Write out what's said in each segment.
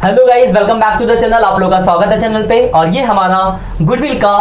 Hello guys, welcome back to the channel. आप लोगों का स्वागत है चैनल पे। और ये हमारा गुडविल का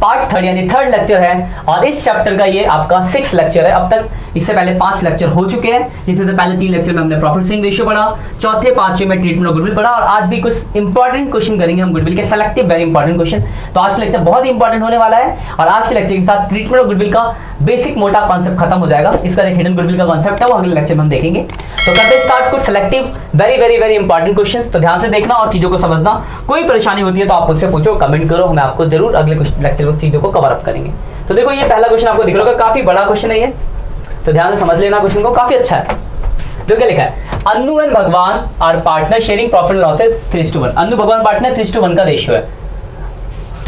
पार्ट थर्ड यानी थर्ड लेक्चर है और इस चैप्टर का ये आपका 6th लेक्चर है। अब तक इससे पहले 5 लेक्चर हो चुके हैं, जिसमें से पहले 3 लेक्चर में हमने प्रॉफिट स्विंग रेशियो पढ़ा, चौथे 5वें में ट्रीटमेंट ऑफ गुडविल पढ़ा और आज भी कुछ इंपॉर्टेंट क्वेश्चन करेंगे हम गुडविल के, सेलेक्टिव वेरी इंपॉर्टेंट क्वेश्चन। तो आज का लेक्चर बहुत ही इंपॉर्टेंट होने वाला है और आज के लेक्चर के साथ ट्रीटमेंट ऑफ गुडविल का बेसिक मोटा कॉन्सेप्ट खत्म हो जाएगा। इसका एक हिडन गुडविल का कॉन्सेप्ट है, वो अगले लेक्चर में हम देखेंगे। तो करते स्टार्ट कुछ selective very very very important questions. तो ध्यान से देखना और चीजों को समझना। कोई परेशानी होती है तो आप मुझसे पूछो, कमेंट करो, मैं आपको जरूर अगले लेक्चर में चीजों को कवर अप करेंगे। तो देखो ये पहला क्वेश्चन आपको दिख रहा होगा, काफी बड़ा क्वेश्चन है ये, तो ध्यान से समझ लेना क्वेश्चन को, काफी अच्छा है। जो क्या लिखा है, Annu and Bhagwan are partner sharing profit losses 3:1। Annu Bhagwan partner 3:1 का रेशियो है।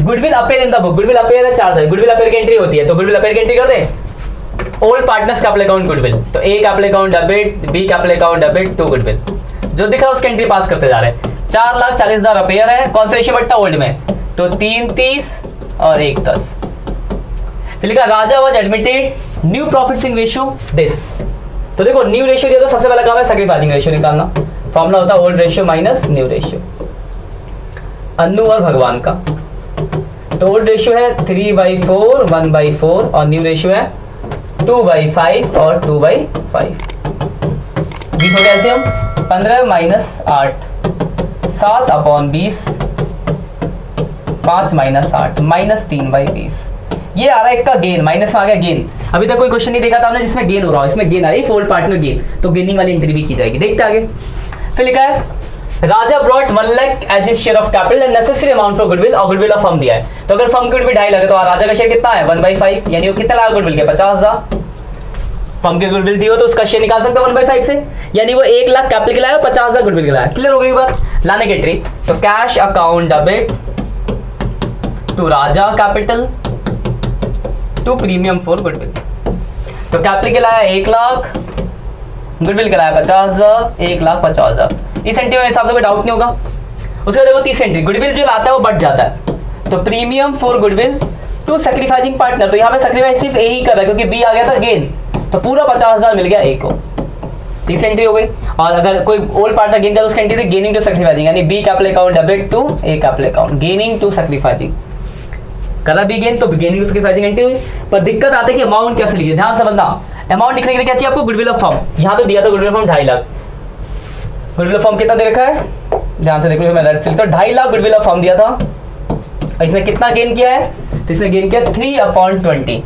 Goodwill appear in the book, goodwill appear है 4 है, गुडविल अपेयर की एंट्री होती है, तो गुडविल अपेयर की एंट्री कर दे। Old partners capital account goodwill, तो A capital account debit, B capital account debit, 2 goodwill जो दिख रहा है उसकी एंट्री पास करते जा रहे हैं। 4,40,000 अपेयर है, कौन सा रेशियो बढ़ता ओल्ड में, तो 3:30 और 1:10। फिर लिखा Raja was admitted new profit sharing ratio this. तो देखो न्यू रेशियो दिया तो सबसे पहला काम है सैक्रिफाइसिंग रेशियो निकालना। फॉर्मूला होता है old ratio minus new ratio. Annu और भगवान का तो ओल्ड रेशियो है 3/4 1/4 और न्यू रेशियो है 2/5 और 2/5। बीस हो गया एलसीएम 15 - 8 7/20 5 - 8 -3/20। ये आ रहा है एक का गेन, माइनस में आ गया गेन। अभी तक कोई क्वेश्चन नहीं देखा था हमने जिसमें गेन हो रहा हो, इसमें गेन आ रही है फोल्ड पार्टनर गेन, तो गेनिंग वाली एंट्री भी की जाएगी। देखते आगे। फिर लिखा है Raja brought 1 lakh as his share of capital and necessary amount for goodwill, और गुडविल ऑफ फर्म दिया है। तो अगर फर्म की गुडविल 2.5 लाख है तो राजा का शेयर कितना है 1/5, यानी वो कितना लाख गुडविल के 50,000। फर्म के गुडविल दी हो तो उसका शेयर निकाल सकते हो 1/5 से, यानी वो 1 लाख कैपिटल के लाया 50,000 गुडविल के लाया। क्लियर हो गई बात। लाने की एंट्री तो cash account debit to Raja capital to premium for goodwill. तो कैपिटल के लाया 1 लाख, गुडविल के लाया 50,000, 1,50,000। इस एंट्री में हिसाब से कोई डाउट नहीं होगा। उसके बाद देखो 30 एंट्री, गुडविल जो लाता है वो बढ़ जाता है, तो premium for goodwill to sacrificing partner. तो यहाँ पे सैक्रिफाइस सिर्फ ए ही कर रहा है क्योंकि बी आ गया था गेन, तो पूरा 50,000 मिल गया ए को। 30 एंट्री हो गई। और अगर कोई ओल्ड पार्टनर गेन कर तो उसकी एंट्री थी गेनिंग टू सैक्रिफाइसिंग, यानी B capital account debit to A capital account, gaining to sacrificing करा भी गेन, तो गेनिंग टू सैक्रिफाइसिंग एंट्री हुई। पर दिक्कत आती है कि अमाउंट कैसे लिखे, ध्यान समझना। अमाउंट लिखने के लिए क्या चाहिए आपको, गुडविल ऑफ फर्म। यहाँ तो दिया था goodwill of firm 2.5 lakh, goodwill of firm कितना दे रखा है, ध्यान से देखो मैं राइट से लिखता हूं, 2.5 लाख गुडविल ऑफ फर्म दिया था। इसमें कितना गेन किया है, तो इसने गेन किया 3/20,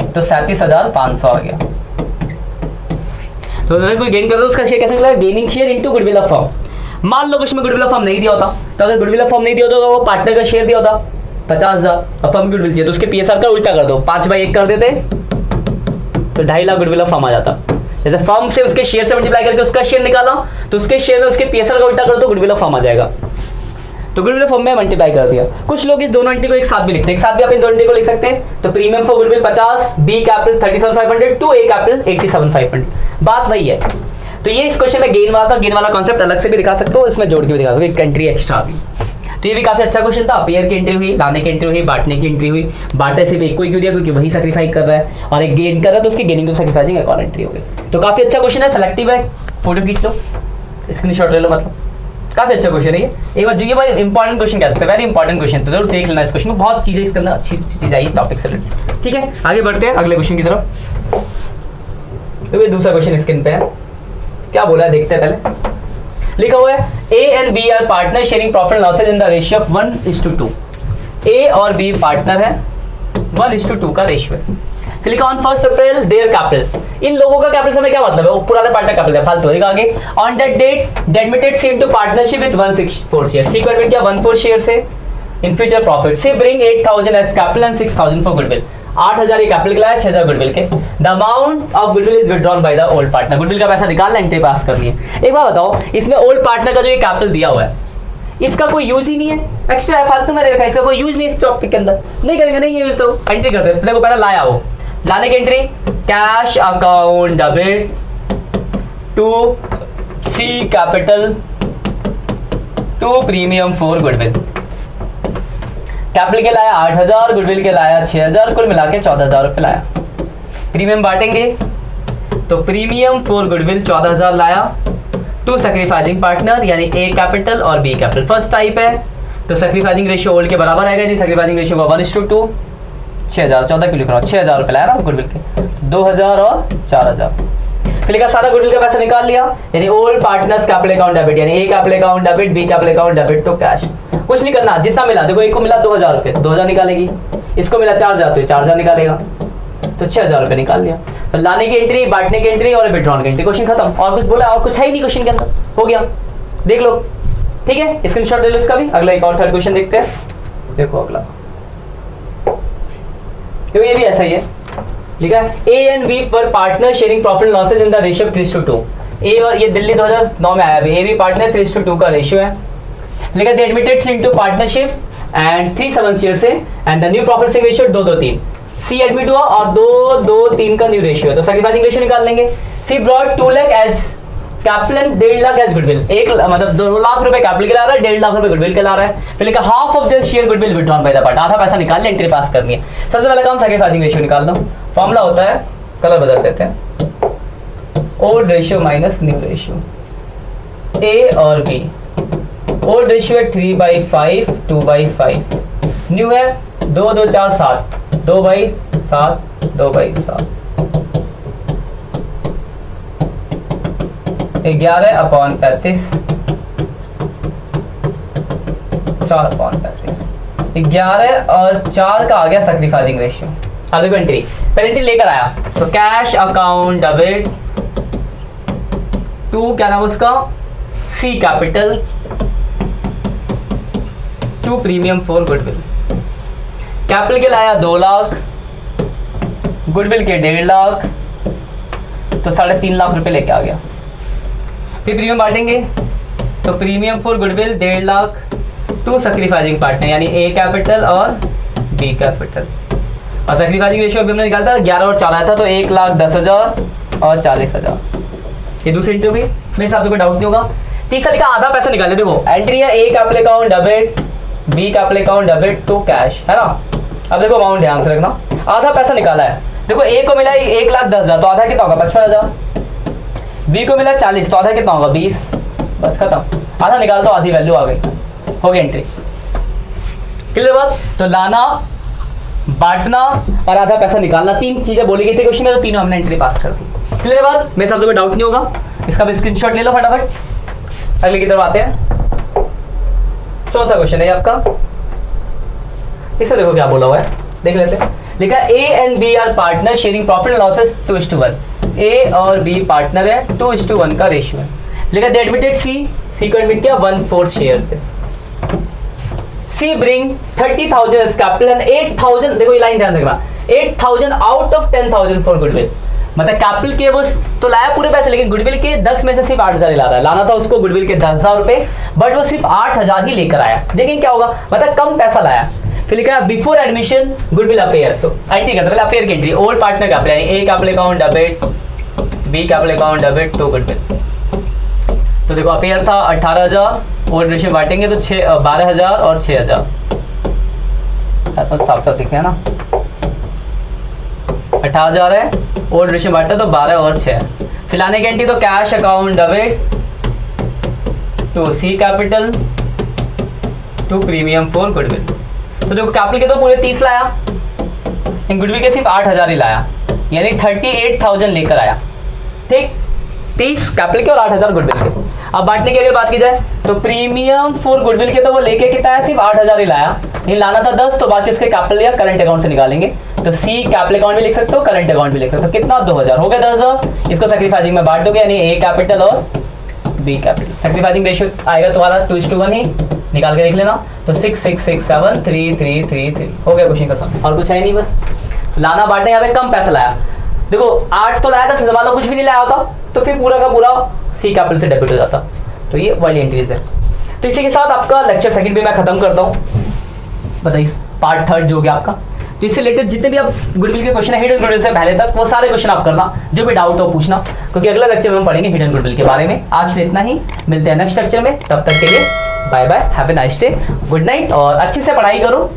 तो 37,500 आ गया। तो अगर कोई गेन कर रहा है उसका शेयर कैसे मिला, gaining share into goodwill of firm. मान लो उसमें गुडविल ऑफ फर्म नहीं दिया होता, तो अगर गुडविल ऑफ फर्म नहीं दिया होता तो वो पार्टनर का शेयर दिया होता 50,000, और फर्म गुडविल चाहिए तो उसके पीएसआर का उल्टा कर दो, 5/1 कर देते तो 2.5 लाख गुडविल ऑफ फर्म आ जाता। जैसे फर्म से उसके शेयर से मल्टीप्लाई करके उसका शेयर निकाला, तो उसके शेयर में उसके पीएसआर का उल्टा कर दो, गुडविल ऑफ फर्म आ जाएगा। तो गुडविल ऑफ फर्म में मल्टीप्लाई कर दिया। कुछ लोग इस दोनों एंट्री को एक साथ भी लिखते हैं, एक साथ भी आप इन दोनों एंट्री को लिख सकते हैं। तो premium for goodwill 50, B capital 37,500 to A capital 87,500, बात वही है। तो ये इस क्वेश्चन में गेन वाला था, गेन वाला कॉन्सेप्ट अलग से भी दिखा सकते हो, इसमें जोड़ के भी दिखा सकते हो, एक एंट्री एक्स्ट्रा भी। तो ये भी काफी अच्छा क्वेश्चन था। पेयर की एंट्री हुई, लाने की एंट्री हुई, बांटने की एंट्री हुई। बांटे सिर्फ एक को ही क्यों दिया, क्योंकि वही सैक्रिफाइस कर रहा है, और एक गेन कर रहा है तो उसकी गेनिंग टू सैक्रिफाइसिंग एक और एंट्री हो गई। तो काफी अच्छा क्वेश्चन है, सेलेक्टिव है, फोटो खींच लो, स्क्रीनशॉट ले लो, मतलब काफी अच्छा क्वेश्चन है ये। एक बार जो ये बड़ा इंपॉर्टेंट क्वेश्चन कहते हैं, वेरी इंपॉर्टेंट क्वेश्चन, तो जरूर देख लेना इस क्वेश्चन में, बहुत चीजें इसके अंदर अच्छी चीज आई टॉपिक से रिलेटेड। ठीक है, आगे बढ़ते हैं अगले क्वेश्चन की तरफ। तो ये दूसरा क्वेश्चन स्क्रीन पे है, क्या बोला है देखते हैं पहले। लिखा हुआ है A and B are partner sharing profit losses in the ratio of 1:2। A और बी पार्टनर है, 1:2 का रेशियो है। फिर लिखा ऑन 1 अप्रैल देयर कैपिटल, इन लोगों का कैपिटल से क्या मतलब है, वो पुराने पार्टनर कैपिटल है, फालतू है। आगे on that date they admitted C into partnership with 164 share, C को एडमिट किया 14 शेयर से in future profit, C bring 8,000 as capital and 6,000 for goodwill. 8,000 ये कैपिटल के लाया, 6,000 गुडविल के। The amount of goodwill is withdrawn by the old partner, goodwill का पैसा निकालना, एंट्री पास करनी है। एक बात बताओ, इसमें ओल्ड पार्टनर का जो ये कैपिटल दिया हुआ है इसका कोई यूज ही नहीं है, एक्स्ट्रा है, फालतू में रखा है, इसका कोई यूज नहीं इस टॉपिक के अंदर, नहीं करेंगे, नहीं यूज, तो एंट्री करते हैं। देखो पहले लाया, वो लाने की entry cash account debit to C capital to premium for goodwill. Capital के लाया 8,000, गुडविल के लाया 6,000, कुल मिला के 14,000 रुपये लाया। प्रीमियम बांटेंगे तो प्रीमियम फॉर गुडविल 14,000 लाया, टू सैक्रिफाइसिंग पार्टनर यानी ए कैपिटल और बी कैपिटल। फर्स्ट टाइप है तो सैक्रिफाइसिंग रेशियो ओल्ड के बराबर आएगा, यानी सैक्रिफाइसिंग रेशियो का 1:2। 6000 14 क्यों लिख रहा हूँ, 6000 रुपये लाया ना गुडविल के, 2000 और 4000। फिर लिखा सारा गुडविल का पैसा निकाल लिया, यानी old partners capital account debit, यानी A capital account debit, B capital account debit to cash. कुछ नहीं करना, जितना मिला देखो, एक को मिला 2000 रुपये, 2000 निकालेगी, इसको मिला 4000 तो 4000 निकालेगा, तो 6000 रुपये निकाल लिया। तो लाने की एंट्री, बांटने की एंट्री और विड्रॉन की एंट्री, क्वेश्चन खत्म। और कुछ बोला, और कुछ है ही नहीं क्वेश्चन के अंदर, हो गया, देख लो। ठीक है, स्क्रीनशॉट ले लो इसका भी। अगला एक और थर्ड क्वेश्चन देखते हैं। देखो अगला, तो ये भी ऐसा ही है, लिखा है ए एंड बी पर partner sharing profit losses in the ratio of 3:2। ए और ये दिल्ली 2009 में आया है, ए बी पार्टनर 3:2 का रेशियो है। लिखा they admitted into partnership and 3 share से and the new profit sharing ratio 2:3। C admit हुआ और 2:3 का न्यू रेशियो है, तो सैक्रिफाइसिंग रेशियो निकाल लेंगे। C brought 2 lakh as capital, 1.5 lakh as goodwill, मतलब 2 लाख रुपए कैपिटल के ला रहा है, 1.5 लाख रुपए गुडविल के ला रहा है। फिर लिखा half of the share goodwill withdrawn by the part, आधा पैसा निकाल ले, एंट्री पास करनी है। सबसे पहला काम सैक्रिफाइसिंग रेशियो निकाल दो। फॉर्मूला होता है, कलर बदल देते हैं, old ratio minus new ratio. A और बी, ओल्ड रेशियो है 3/5, 2/5, न्यू है 2 2 4 7, 2/7, 2/7, 11/35, 4/35, 11 और 4 का आ गया सैक्रिफाइसिंग रेशियो। अब देखो एंट्री, पहले एंट्री लेकर आया तो कैश अकाउंट डेबिट टू, क्या नाम उसका, C capital, to premium for goodwill. Capital के लाया 2 लाख, गुडविल के 1.5 लाख, तो 3.5 लाख रुपए लेके आ गया। फिर प्रीमियम बांटेंगे तो premium for goodwill 1.5 lakh to sacrificing partner, यानी ए कैपिटल और बी कैपिटल। और सैक्रिफाइसिंग रेशियो भी हमने निकाला था, 11 और 4 आया था, तो 1,10,000 और 40,000। ये दूसरी एंट्री होगी, मेरे हिसाब से कोई डाउट नहीं होगा। तीसरा लिखा आधा पैसा निकाले, देखो एंट्री है A capital account debit, B capital account debit to cash, है ना। अब देखो अमाउंट ध्यान से रखना, आधा पैसा निकाला है। देखो ए को मिला 1,10,000, तो आधा कितना होगा, 55,000। बी को मिला 40, तो आधा कितना होगा, 20, बस खत्म। आधा निकाल तो आधी वैल्यू आ गई, हो गई एंट्री। क्लियर बात। तो लाना, बांटना और आधा पैसा निकालना, 3 चीजें बोली गई थी क्वेश्चन में, तो तीनों हमने एंट्री पास कर दी। क्लियर बात, मेरे साथ कोई डाउट नहीं होगा। इसका भी स्क्रीनशॉट ले लो फटाफट। अगले की तरफ आते हैं, चौथा क्वेश्चन है आपका। इसमें देखो क्या बोला हुआ है, देख लेते हैं। लिखा A and B are partner sharing profit and losses 2:1। A और बी पार्टनर है, 2:1 का रेशियो है। लिखा दे एडमिटेड सी को एडमिट किया 1/4 शेयर से। सी ब्रिंग 30,000 एज कैपिटल एंड 8,000, देखो ये लाइन ध्यान रखना, 8,000 आउट ऑफ 10,000 फॉर गुडविल। मतलब कैपिटल के वो तो लाया पूरे पैसे, लेकिन गुडविल के 10 में से सिर्फ 8,000 ला रहा है। लाना था उसको गुडविल के 10,000 रुपए, बट वो सिर्फ 8,000 ही लेकर आया। देखें क्या होगा, मतलब कम पैसा लाया। फिर लिखा है बिफोर एडमिशन गुडविल अपेयर, तो एंट्री करते पहले अपेयर की एंट्री, ओल्ड पार्टनर कैपिटल यानी A capital account debit, B capital account debit to goodwill. तो देखो अपेयर था 18,000, ओल्ड रेशियो बांटेंगे तो 12,000 और 6,000, साफ साफ दिखे है ना, 18,000 है, ओल्ड रेशियो बांटा तो 12 और 6। फिर लाने की एंट्री तो cash account debit to C capital to premium for goodwill. तो देखो कैपिटल के तो पूरे 30 लाया, इन गुडविल के सिर्फ 8,000 ही लाया, यानी 38,000 लेकर आया। ठीक, 30 कैपिटल के और 8,000 गुडविल के। अब बांटने की अगर बात की जाए तो प्रीमियम फॉर गुडविल के तो वो लेके कितना है, सिर्फ 8,000 ही लाया। ये लाना था 10, तो बाकी उसके कैपिटल या करंट अकाउंट से निकालेंगे। तो सी कैपिटल अकाउंट भी लिख सकते हो, करंट अकाउंट भी लिख सकते हो। कितना, 2,000 हो गया, 10,000। इसको सैक्रिफाइसिंग में बांट दोगे, यानी ए कैपिटल और बी कैपिटल। सैक्रिफाइसिंग रेशियो आएगा तुम्हारा 2:1 ही, निकाल के देख लेना। तो 6 6 6 7 3 3 3 3 हो गया क्वेश्चन खत्म, और कुछ है नहीं। बस लाना बांटने, यहाँ पे कम पैसा लाया। देखो 8 तो लाया था, सबसे वाला कुछ भी नहीं लाया होता, तो फिर पूरा का पूरा सी कैपिटल से डेबिट हो जाता। तो ये वाली एंट्रीज है। तो इसी के साथ आपका लेक्चर सेकंड भी मैं खत्म करता हूँ। बताइए पार्ट थर्ड जो हो गया आपका। तो इससे रिलेटेड जितने भी आप गुडविल के क्वेश्चन है हिडन गुडविल से पहले तक, वो सारे क्वेश्चन आप करना, जो भी डाउट हो पूछना, क्योंकि अगला लेक्चर में हम पढ़ेंगे हिडन गुडविल के बारे में। आज के इतना ही, मिलते हैं नेक्स्ट लेक्चर में, तब तक के लिए bye bye, have a nice day, good night, और अच्छे से पढ़ाई करो।